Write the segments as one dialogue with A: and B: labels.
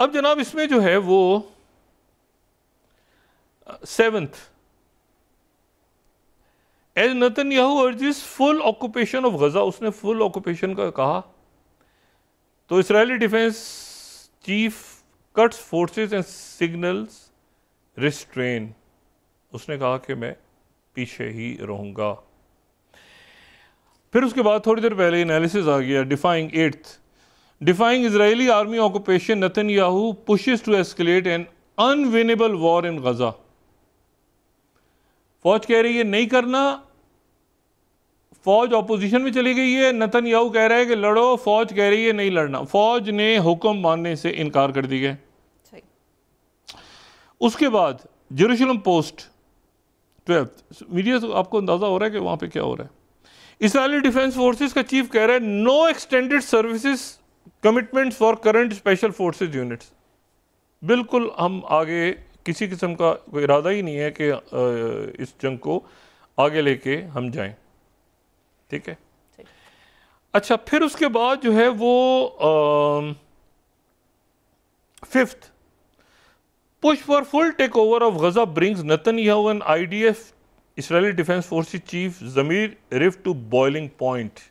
A: अब जनाब इसमें जो है वो 7th, as Netanyahu urges full occupation of Gaza, उसने फुल ऑक्यूपेशन का कहा तो Israeli defence chief cuts forces and signals restraint, उसने कहा कि मैं पीछे ही रहूंगा। फिर उसके बाद थोड़ी देर पहले एनालिसिस आ गया, defying Israeli army occupation, Netanyahu pushes to escalate an unwinnable war in Gaza. फौज कह रही है नहीं करना, फौज ऑपोजिशन में चली गई है, नेतन्याहू कह रहा है कि लड़ो, फौज कह रही है नहीं लड़ना। फौज ने हुक्म मानने से इनकार कर दिया। उसके बाद जेरूशलम पोस्ट 12 मीडिया से आपको अंदाजा हो रहा है कि वहां पे क्या हो रहा है। इजरायली डिफेंस फोर्सेस का चीफ कह रहा है no extended services commitment for current special forces units. बिल्कुल हम आगे किसी किस्म का कोई इरादा ही नहीं है कि इस जंग को आगे लेके हम जाएं, ठीक है। अच्छा, फिर उसके बाद जो है वो 5th, push for full takeover of Gaza brings Netanyahu and IDF Israeli Defense Forces Chief Zamir Rif to boiling point।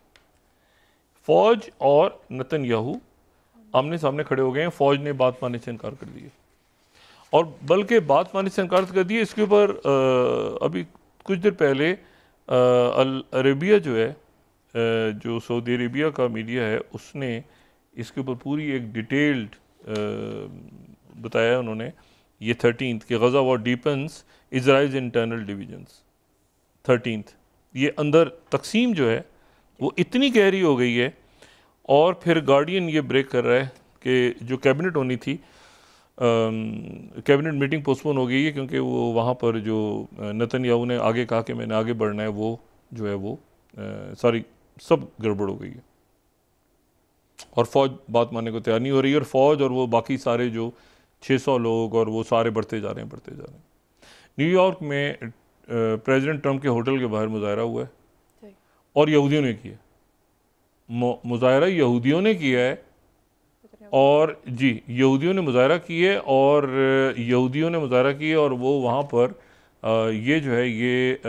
A: फौज और नेतन्याहू आमने सामने खड़े हो गए हैं। फौज ने बात मानने से इनकार कर दिया और बल्कि बात मानने से इनकार कर दिया। इसके ऊपर अभी कुछ देर पहले अल अरेबिया जो है, जो सऊदी अरेबिया का मीडिया है, उसने इसके ऊपर पूरी एक डिटेल्ड बताया उन्होंने, ये 13th कि Gaza war deepens Israel's internal divisions. 13th ये अंदर तकसीम जो है वो इतनी गहरी हो गई है। और फिर गार्डियन ये ब्रेक कर रहा है कि जो कैबिनेट होनी थी, कैबिनेट मीटिंग पोस्टपोन हो गई है क्योंकि वो वहाँ पर जो नेतन्याहू ने आगे कहा कि मैंने आगे बढ़ना है, वो जो है वो सारी सब गड़बड़ हो गई है और फौज बात मानने को तैयार नहीं हो रही है। और फौज और वो बाकी सारे जो 600 लोग और वो सारे बढ़ते जा रहे हैं। न्यूयॉर्क में प्रेसिडेंट ट्रंप के होटल के बाहर मुजाहरा हुआ है और यहूदियों ने किया मुजाहरा, यहूदियों ने किया है और जी यहूदियों ने मुजाहरा किए और यहूदियों ने मुजाहरा किए और वो वहाँ पर ये जो है ये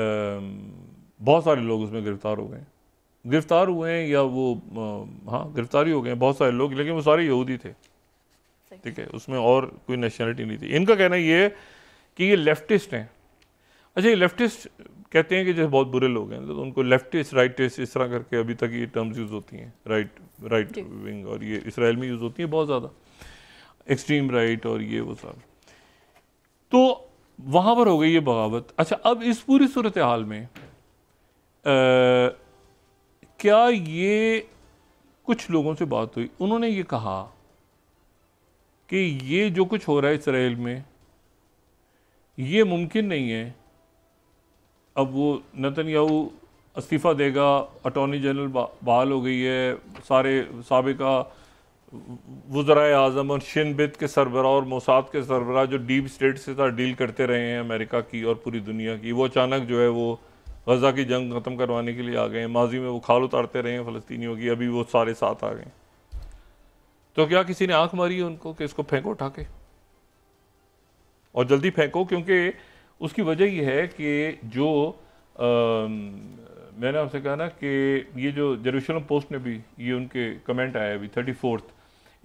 A: बहुत सारे लोग उसमें गिरफ्तार हुए हैं या वो हाँ गिरफ्तारी हो गए हैं बहुत सारे लोग, लेकिन वो सारे यहूदी थे, ठीक है, उसमें और कोई नेशनलिटी नहीं थी। इनका कहना ये है कि ये लेफ्टिस्ट हैं। अच्छा, ये लेफ्टिस्ट कहते हैं कि जैसे बहुत बुरे लोग हैं तो उनको लेफ्टिस्ट राइटिस्ट इस तरह करके अभी तक ये टर्म्स यूज़ होती हैं, राइट विंग, और ये इसराइल में यूज़ होती है बहुत ज़्यादा, एक्सट्रीम राइट और ये वो सब। तो वहाँ पर हो गई ये बगावत। अच्छा, अब इस पूरी सूरत हाल में क्या ये कुछ लोगों से बात हुई, उन्होंने ये कहा कि ये जो कुछ हो रहा है इसराइल में ये मुमकिन नहीं है। अब वो नेतन्याहू इस्तीफ़ा देगा, अटॉर्नी जनरल बहाल हो गई है, सारे साबिका वज़राए आज़म और शिनबित के सरबराह और मोसाद के सरबराह जो डीप स्टेट से साथ डील करते रहे हैं अमेरिका की और पूरी दुनिया की, वो अचानक जो है वो गजा की जंग ख़त्म करवाने के लिए आ गए हैं। माजी में वो खाल उतारते रहे हैं फ़लस्तीनियों की, अभी वो सारे साथ आ गए। तो क्या किसी ने आंख मारी है उनको कि इसको फेंको उठा के और जल्दी फेंको? क्योंकि उसकी वजह यह है कि जो मैंने आपसे कहा ना कि ये जो जेरूशलम पोस्ट ने भी ये उनके कमेंट आया अभी 34th,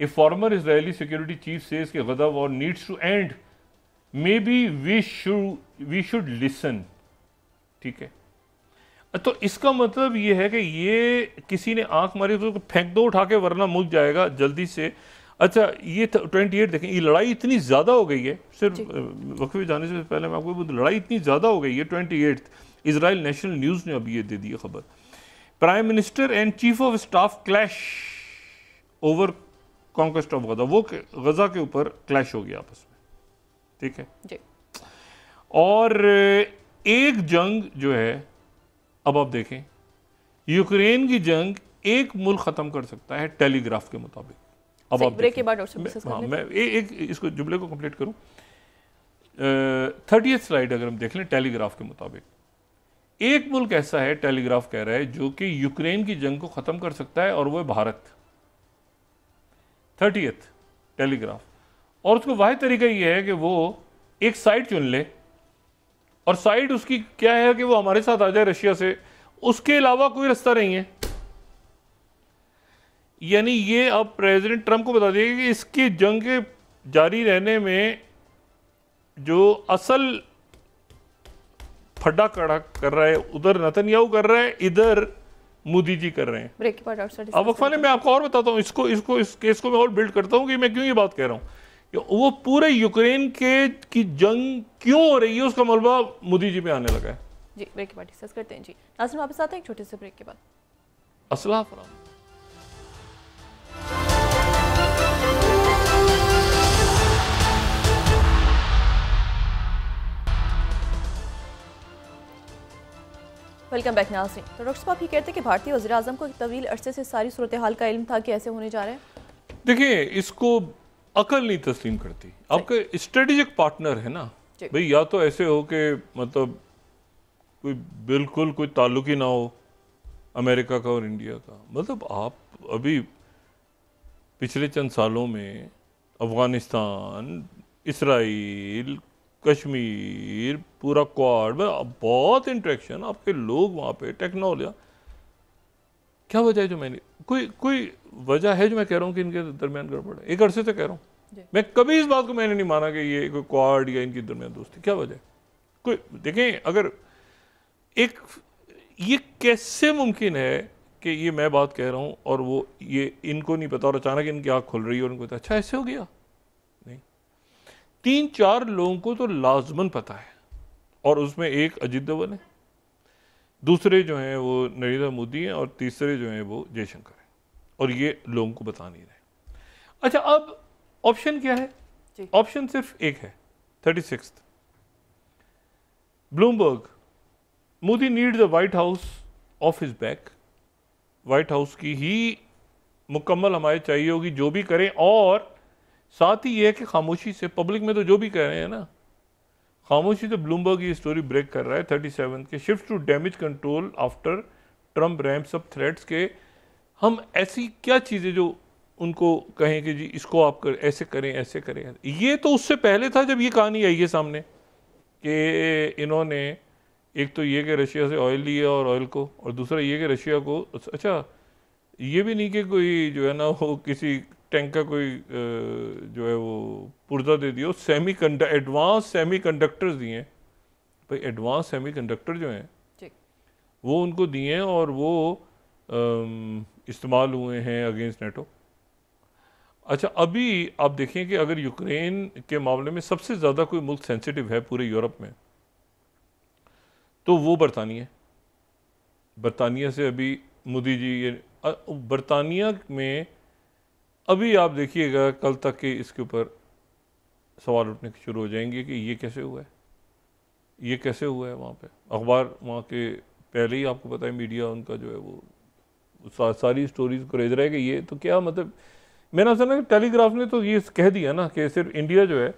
A: a former Israeli security chief says कि Gaza war needs to end, maybe we should listen. ठीक है, तो इसका मतलब ये है कि ये किसी ने आंख मारी तो फेंक दो उठा के वरना मुक जाएगा जल्दी से। अच्छा, ये 28 देखें, ये लड़ाई इतनी ज़्यादा हो गई है, सिर्फ वक्फे जाने से पहले मैं आपको लड़ाई इतनी ज़्यादा हो गई है 28 इजराइल नेशनल न्यूज़ ने अभी ये दे दी है खबर, prime minister and chief of staff clash over conquest of Gaza. वो गजा के ऊपर क्लैश हो गया आपस में, ठीक है जी। और एक जंग जो है, अब आप देखें, यूक्रेन की जंग एक मुल्क ख़त्म कर सकता है टेलीग्राफ के मुताबिक। अब आप ब्रेक के बाद मैं एक इसको जुमले को कंप्लीट करूं। 30th स्लाइड अगर हम देख लें, टेलीग्राफ के मुताबिक एक मुल्क ऐसा है, टेलीग्राफ कह रहा है, जो कि यूक्रेन की जंग को ख़त्म कर सकता है और वो है भारत। 30th telegraph. और उसका वाहिद तरीका ये है कि वो एक साइड चुन ले, और साइड उसकी क्या है कि वो हमारे साथ आ जाए रशिया से, उसके अलावा कोई रास्ता नहीं है। यानी ये अब प्रेसिडेंट ट्रंप को बता दिया कि इसकी जंग के जारी रहने में जो असल फड्डा कड़ा कर रहा है उधर नेतन्याहू कर रहा है, इधर मोदी जी कर रहे हैं।
B: ब्रेक के बाद डॉक्टर साहब
A: अब वक्फा ने मैं आपको और बताता हूँ, इस केस को मैं और बिल्ड करता हूँ कि मैं क्यों ये बात कह रहा हूँ कि वो पूरे यूक्रेन के की जंग क्यों हो रही है, उसका मलबा मोदी जी पे आने लगा है।
B: जी ब्रेक के बाद डिस्कस करते हैं। जी नाज़रीन वापस आते हैं एक छोटे से ब्रेक के बाद।
A: असला फराम।
B: वेलकम बैक नाज़रीन। तो डॉक्टर साहब ये कहते हैं कि भारतीय वज़ीर आज़म को एक तवील अरसे से सारी सूरत हाल का इल्म था कि ऐसे होने जा रहे हैं।
A: देखिए, इसको अकल नहीं तस्लीम करती। आपका स्ट्रेटेजिक पार्टनर है ना भाई, या तो ऐसे हो कि मतलब कोई बिल्कुल कोई ताल्लुक ही ना हो अमेरिका का और इंडिया का। मतलब आप अभी पिछले चंद सालों में अफ़गानिस्तान, इसराइल, कश्मीर, पूरा क्वाड में बहुत इंटरेक्शन, आपके लोग वहाँ पे, टेक्नोलॉजी, क्या वजह है जो मैंने कोई वजह है जो मैं कह रहा हूँ कि इनके दरमियान गड़बड़ है? एक अरसे से कह रहा हूँ मैं, कभी इस बात को मैंने नहीं माना कि ये कोई क्वाड या इनकी दरमियान दोस्ती, क्या वजह है? कोई देखें, अगर एक ये कैसे मुमकिन है कि ये मैं बात कह रहा हूँ और वो ये इनको नहीं पता और अचानक इनकी आँख खुल रही है और उनको पता अच्छा ऐसे हो गया? नहीं, 3-4 लोगों को तो लाजमन पता है, और उसमें एक अजीत दोवल है, दूसरे जो हैं वो नरेंद्र मोदी हैं, और तीसरे जो हैं वो जयशंकर हैं, और ये लोगों को बता नहीं रहे। अच्छा, अब ऑप्शन क्या है? ऑप्शन सिर्फ एक है, 36th Bloomberg, Modi need the white house of his back. White house की ही मुकम्मल हमारे चाहिए होगी जो भी करें, और साथ ही ये है कि खामोशी से, पब्लिक में तो जो भी कह रहे हैं ना, खामोशी से ब्लूमबर्ग ये स्टोरी ब्रेक कर रहा है 37 के, shift to damage control after Trump ramps up threats के। हम ऐसी क्या चीज़ें जो उनको कहें कि जी इसको आप ऐसे करें ऐसे करें। ये तो उससे पहले था जब ये कहानी आई है सामने कि इन्होंने एक तो ये कि रशिया से ऑयल लिया और ऑयल को, और दूसरा ये कि रशिया को, अच्छा ये भी नहीं कि कोई जो है ना वो किसी टैंक का कोई जो है वो पुर्जा दे दिया, एडवांस सेमी कंडक्टर्स दिए हैं भाई। एडवांस सेमी कंडक्टर जो हैं वो उनको दिए हैं, और वो इस्तेमाल हुए हैं अगेंस्ट नेटो। अच्छा, अभी आप देखें कि अगर यूक्रेन के मामले में सबसे ज़्यादा कोई मुल्क सेंसिटिव है पूरे यूरोप में तो वो बरतानिया है। बरतानिया से अभी मोदी जी, ये बरतानिया में अभी आप देखिएगा कल तक के इसके ऊपर सवाल उठने शुरू हो जाएंगे कि ये कैसे हुआ है, ये कैसे हुआ है। वहाँ पे अखबार वहाँ के पहले ही आपको पता है, मीडिया उनका जो है वो सारी स्टोरीज को रेज रहा है कि ये तो क्या, मतलब मैंने सुना कि टेलीग्राफ ने तो ये कह दिया ना कि सिर्फ इंडिया जो है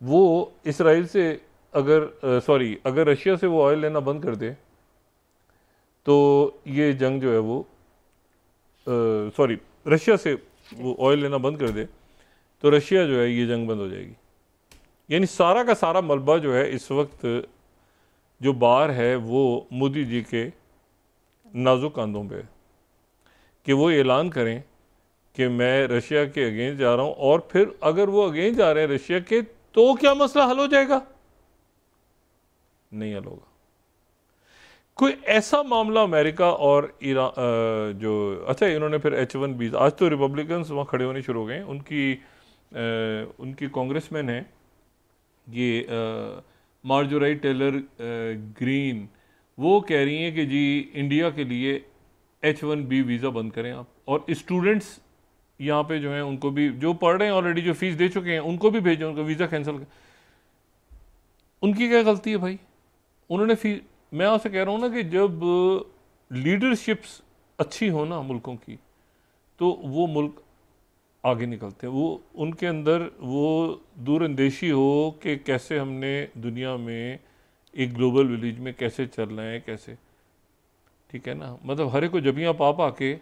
A: वो इसराइल से अगर रशिया से वो ऑयल लेना बंद कर दे तो ये जंग जो है वो रशिया से वो ऑयल लेना बंद कर दे तो रशिया जो है ये जंग बंद हो जाएगी। यानी सारा का सारा मलबा जो है इस वक्त जो बाहर है वो मोदी जी के नाजुक कंधों पे है कि वो ऐलान करें कि मैं रशिया के अगेंस्ट जा रहा हूँ, और फिर अगर वो अगेंस्ट जा रहे हैं रशिया के तो क्या मसला हल हो जाएगा? नहीं हल होगा। कोई ऐसा मामला अमेरिका और ईरान जो, अच्छा इन्होंने फिर H1B, आज तो रिपब्लिकन्स वहाँ खड़े होने शुरू हो गए। उनकी कांग्रेसमैन है ये मार्जोराई टेलर ग्रीन, वो कह रही हैं कि जी इंडिया के लिए H1B वीज़ा बंद करें आप, और स्टूडेंट्स यहाँ पे जो हैं उनको भी, जो पढ़ रहे हैं ऑलरेडी, जो फीस दे चुके हैं उनको भी भेजें, उनका वीज़ा कैंसिल कर। उनकी क्या गलती है भाई? उन्होंने फीस, मैं आपसे कह रहा हूँ ना कि जब लीडरशिप्स अच्छी हो ना मुल्कों की तो वो मुल्क आगे निकलते हैं, वो उनके अंदर वो दूरअंदेशी हो कि कैसे हमने दुनिया में एक ग्लोबल विलेज में कैसे चलना है, कैसे, ठीक है ना। मतलब हर एक को जबियाँ पा के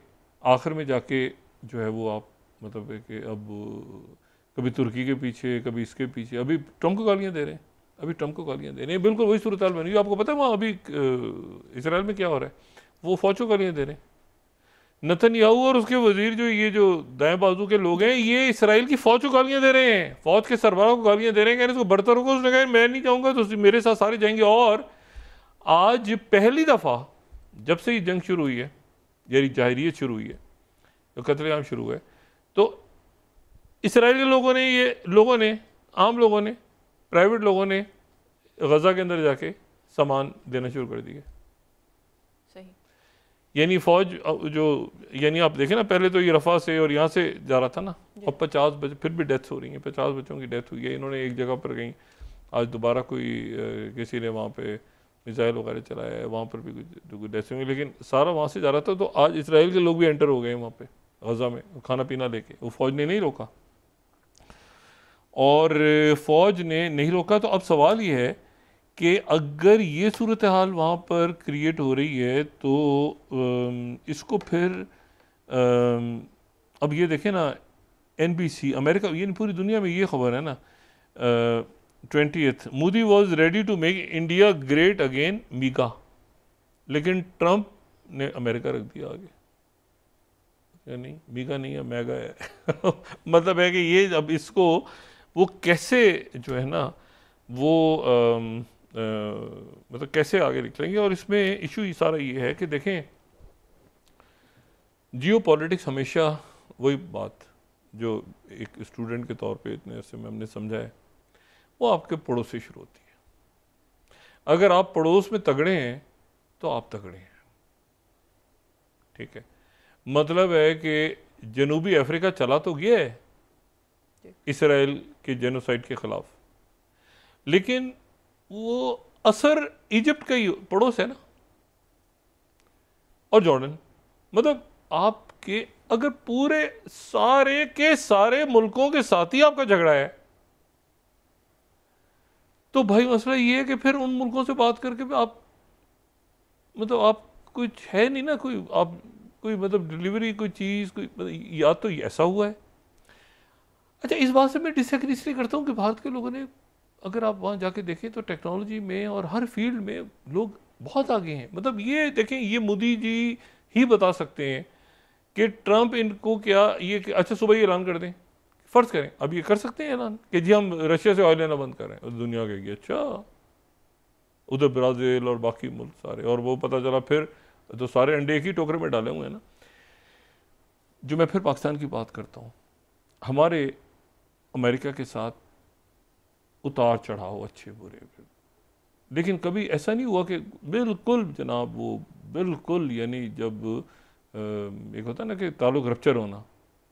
A: आखिर में जाके जो है वो आप, मतलब है कि अब कभी तुर्की के पीछे, कभी इसके पीछे। अभी ट्रम्प को गालियाँ दे रहे हैं, अभी ट्रम्प को गालियाँ दे रहे हैं। बिल्कुल वही सूरत हाल बनी। आपको पता है वहाँ अभी इसराइल में क्या हो रहा है? वो फौज को गालियाँ दे रहे हैं। नेतन्याहू और उसके वजीर जो दाएं बाजू के लोग हैं, ये इसराइल की फौज को गालियाँ दे रहे हैं, फौज के सरबराह को गालियाँ दे रहे हैं, कह रहे हैं इसको बरतर होगा। उसने कहा मैं नहीं जाऊँगा तो मेरे साथ सारे जाएंगे। और आज पहली दफ़ा जब से ये जंग शुरू हुई है, यानी जाहिरियत शुरू हुई है, तो कत्लेआम शुरू हुआ है, तो इसराइल के लोगों ने आम लोगों ने, प्राइवेट लोगों ने गजा के अंदर जाके सामान देना शुरू कर दिया।
B: सही।
A: यानी फौज यानी आप देखें ना, पहले तो ये रफा से और यहाँ से जा रहा था ना, अब 50 बच्चे, फिर भी डेथ्स हो रही हैं, 50 बच्चों की डेथ हुई है। इन्होंने एक जगह पर कहीं आज दोबारा किसी ने वहाँ पे मिसाइल वगैरह चलाया है, वहाँ पर भी कुछ डेथ्स हुई, लेकिन सारा वहाँ से जा रहा था। तो आज इसराइल के लोग भी एंटर हो गए वहाँ पे गजा में, खाना पीना लेके। वो फौज ने नहीं रोका, और फौज ने नहीं रोका। तो अब सवाल ये है कि अगर ये सूरत हाल वहाँ पर क्रिएट हो रही है तो इसको फिर अब ये देखें ना, NBC अमेरिका, ये पूरी दुनिया में ये खबर है ना, 20th, Modi was ready to make India great again MIGA, लेकिन ट्रंप ने अमेरिका रख दिया आगे। नहीं, मीका नहीं है, मैगा है। मतलब है कि ये अब इसको वो कैसे जो है ना वो मतलब कैसे आगे निकलेंगे। और इसमें इशू सारा ये है कि देखें, जियो पॉलिटिक्स हमेशा वही बात जो एक स्टूडेंट के तौर पे इतने अरसे में हमने समझा है, वो आपके पड़ोस से शुरू होती है। अगर आप पड़ोस में तगड़े हैं तो आप तगड़े हैं, ठीक है। मतलब है कि जनूबी अफ्रीका चला तो गया है इसराइल के जेनोसाइड के खिलाफ, लेकिन वो असर इजिप्ट का ही पड़ोस है ना, और जॉर्डन। मतलब आपके अगर पूरे सारे के सारे मुल्कों के साथ ही आपका झगड़ा है, तो भाई मसला ये है कि फिर उन मुल्कों से बात करके आप मतलब आप कुछ है नहीं ना, कोई मतलब डिलीवरी कोई चीज़ कोई, या तो ऐसा हुआ है। अच्छा, इस बात से मैं डिसएग्री इसलिए करता हूँ कि भारत के लोगों ने, अगर आप वहाँ जाके देखें तो टेक्नोलॉजी में और हर फील्ड में लोग बहुत आगे हैं। मतलब ये देखें, ये मोदी जी ही बता सकते हैं कि ट्रंप इनको क्या ये अच्छा सुबह ही ऐलान कर दें, फ़र्ज़ करें अब ये कर सकते हैं ऐलान कि जी हम रशिया से ऑयल लेना बंद कर रहे हैं, दुनिया कहेगी अच्छा, उधर ब्राज़ील और बाकी मुल्क सारे, और वो पता चला फिर तो सारे अंडे एक ही टोकरे में डाले हुए हैं ना। जो मैं फिर पाकिस्तान की बात करता हूँ, हमारे अमेरिका के साथ उतार चढ़ाव अच्छे बुरे, लेकिन कभी ऐसा नहीं हुआ कि बिल्कुल जनाब वो बिल्कुल, यानी जब एक होता है ना कि ताल्लुक रप्चर होना,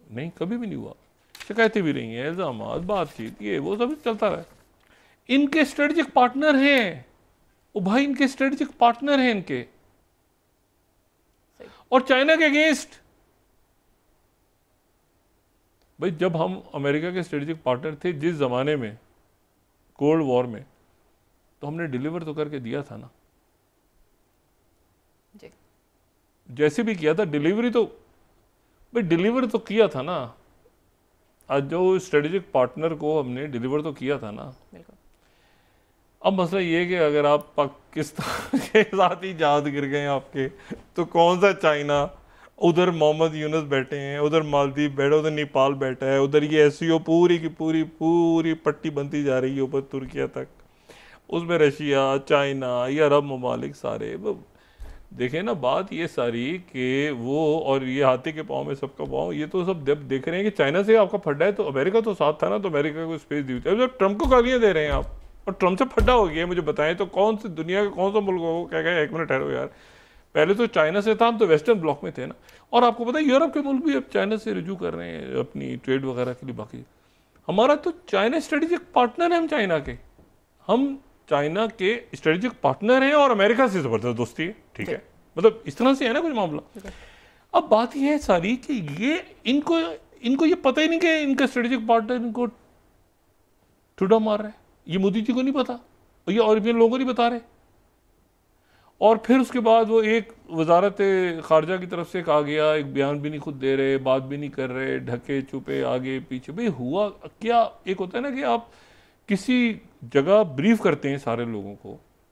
A: नहीं, कभी भी नहीं हुआ। शिकायतें भी रही हैं, इल्ज़ाम, बातचीत, ये वो सब चलता रहा। इनके स्ट्रेटजिक पार्टनर हैं वो भाई, इनके स्ट्रेटजिक पार्टनर हैं इनके, और चाइना के अगेंस्ट। भाई जब हम अमेरिका के स्ट्रेटजिक पार्टनर थे जिस ज़माने में कोल्ड वॉर में, तो हमने डिलीवर तो करके दिया था ना जी। जैसे भी किया था डिलीवरी तो, भाई डिलीवर तो किया था ना। आज जो स्ट्रेटेजिक पार्टनर को हमने डिलीवर तो किया था ना। अब मसला ये है कि अगर आप पाकिस्तान के साथ ही जहाज गिर गए आपके, तो कौन सा चाइना, उधर मोहम्मद यूनुस बैठे हैं, उधर मालदीव बैठे, उधर नेपाल बैठा है, उधर ये SCO पूरी की पूरी पट्टी बनती जा रही है ऊपर तुर्किया तक, उसमें रशिया, चाइना, ये अरब ममालिक सारे। देखें ना बात ये सारी कि वो, और ये हाथी के पाँव में सबका पाँव, ये तो सब जब देख रहे हैं कि चाइना से आपका फड्डा है, तो अमेरिका तो साथ था ना, तो अमेरिका को स्पेस दी हुई थी। जब ट्रंप को गालियाँ दे रहे हैं आप और ट्रंप से फड्डा हो गया, मुझे बताएं तो कौन सी दुनिया का कौन सा मुल्क हो क्या गया। एक मिनट ठहरो यार, पहले तो चाइना से था, हम तो वेस्टर्न ब्लॉक में थे ना। और आपको पता है यूरोप के मुल्क भी अब चाइना से रिजू कर रहे हैं अपनी ट्रेड वगैरह के लिए। बाकी हमारा तो चाइना स्ट्रेटेजिक पार्टनर है, हम चाइना के स्ट्रेटेजिक पार्टनर हैं, और अमेरिका से ज़बरदस्त दोस्ती है, ठीक है। मतलब इस तरह से है ना कुछ मामला। अब बात यह है सारी कि ये इनको ये पता ही नहीं कि इनका स्ट्रेटेजिक पार्टनर इनको ठुडा मार रहा है। ये मोदी जी को नहीं पता, और ये और भी लोगों को नहीं बता रहे। और फिर उसके बाद वो एक वजारत खारजा की तरफ से कहा गया, एक बयान भी नहीं खुद दे रहे, बात भी नहीं कर रहे, ढके छुपे आगे पीछे। भाई हुआ क्या? एक होता है ना कि आप किसी जगह ब्रीफ करते हैं सारे लोगों को,